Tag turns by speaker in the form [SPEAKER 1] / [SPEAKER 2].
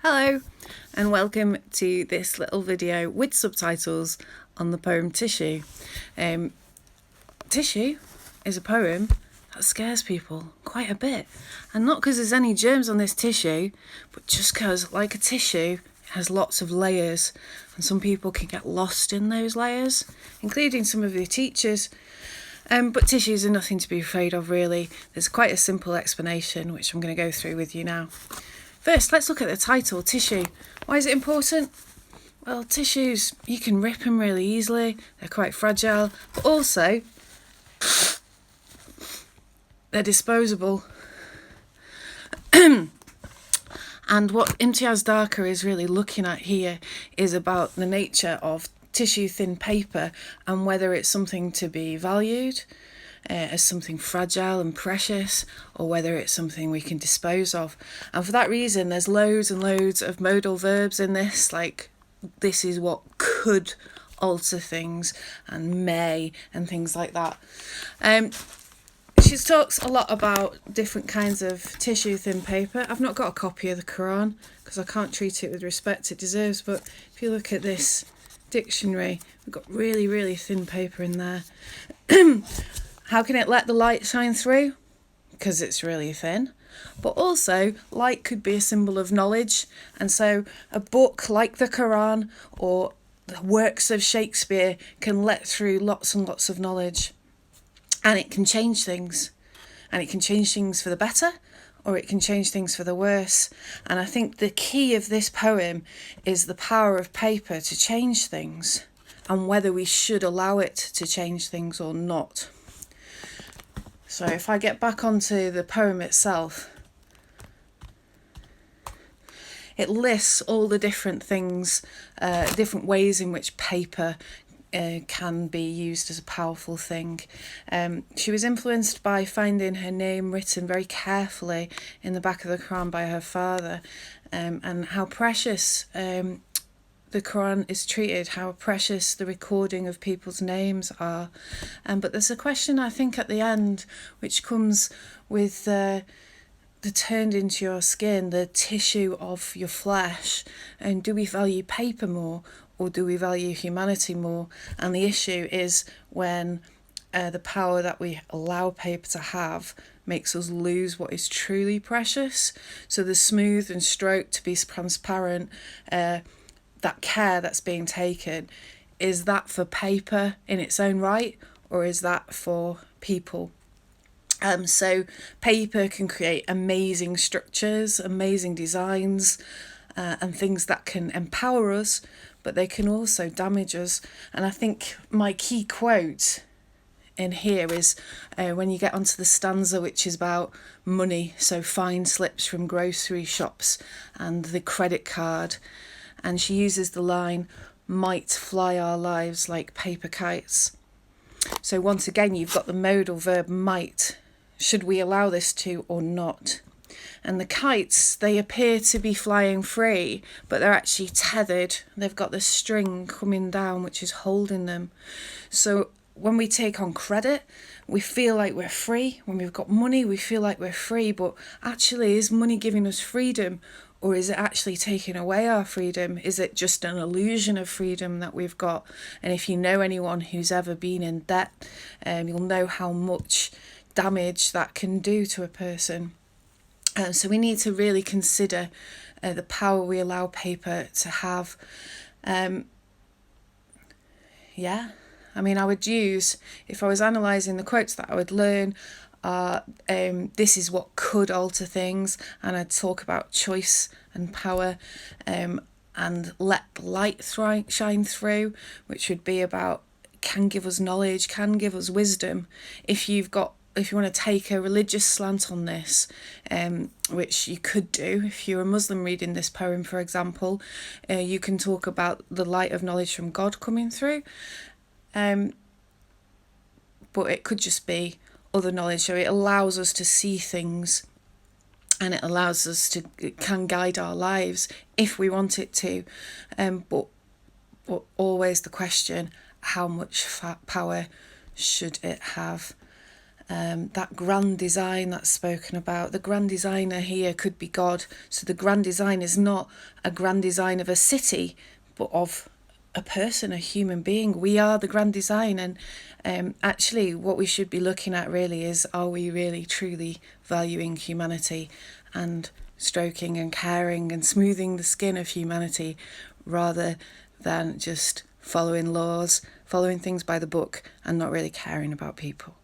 [SPEAKER 1] Hello and welcome to this little video with subtitles on the poem Tissue. Tissue is a poem that scares people quite a bit, and not because there's any germs on this tissue, but just because, like a tissue, it has lots of layers and some people can get lost in those layers, including some of your teachers. But tissues are nothing to be afraid of, really. There's quite a simple explanation which I'm going to go through with you now. First, let's look at the title, Tissue. Why is it important? Well, tissues, you can rip them really easily. They're quite fragile, but also they're disposable. And what Imtiaz Darker is really looking at here is about the nature of tissue thin paper and whether it's something to be valued as something fragile and precious, or whether it's something we can dispose of. And for that reason, there's loads and loads of modal verbs in this, like this is what could alter things, and may, and things like that. She talks a lot about different kinds of tissue thin paper. I've not got a copy of the Quran because I can't treat it with respect it deserves, but if you look at this dictionary, we've got really, really thin paper in there. How can it let the light shine through? Because it's really thin. But also, light could be a symbol of knowledge. And so a book like the Quran or the works of Shakespeare can let through lots and lots of knowledge. And it can change things. And it can change things for the better, or it can change things for the worse. And I think the key of this poem is the power of paper to change things, and whether we should allow it to change things or not. So if I get back onto the poem itself, it lists all the different things, different ways in which paper can be used as a powerful thing. She was influenced by finding her name written very carefully in the back of the Quran by her father, and how precious the Quran is treated, how precious the recording of people's names are. But there's a question, I think, at the end, which comes with the turned into your skin, the tissue of your flesh. And do we value paper more, or do we value humanity more? And the issue is when the power that we allow paper to have makes us lose what is truly precious. So the smooth and stroke to be transparent, that care that's being taken, is that for paper in its own right, or is that for people? So paper can create amazing structures, amazing designs, and things that can empower us, but they can also damage us. And I think my key quote in here is when you get onto the stanza which is about money, so fine slips from grocery shops and the credit card. And she uses the line, might fly our lives like paper kites. So once again, you've got the modal verb might. Should we allow this to or not? And the kites, they appear to be flying free, but they're actually tethered. They've got the string coming down, which is holding them. So when we take on credit, we feel like we're free. When we've got money, we feel like we're free. But actually, is money giving us freedom? Or is it actually taking away our freedom? Is it just an illusion of freedom that we've got? And if you know anyone who's ever been in debt, you'll know how much damage that can do to a person. So we need to really consider the power we allow paper to have. I mean, I would use, if I was analysing the quotes that I would learn, this is what could alter things, and I'd talk about choice and power, and let light shine through, which would be about can give us knowledge, can give us wisdom. If you want to take a religious slant on this, which you could do if you're a Muslim reading this poem, for example, you can talk about the light of knowledge from God coming through, but it could just be other knowledge. So it allows us to see things, and it allows us to, it can guide our lives if we want it to, but always the question, how much power should it have? that grand design that's spoken about. The grand designer here could be God. So the grand design is not a grand design of a city, but of a person, a human being. We are the grand design. And actually what we should be looking at really is, are we really truly valuing humanity and stroking and caring and smoothing the skin of humanity, rather than just following laws, following things by the book and not really caring about people.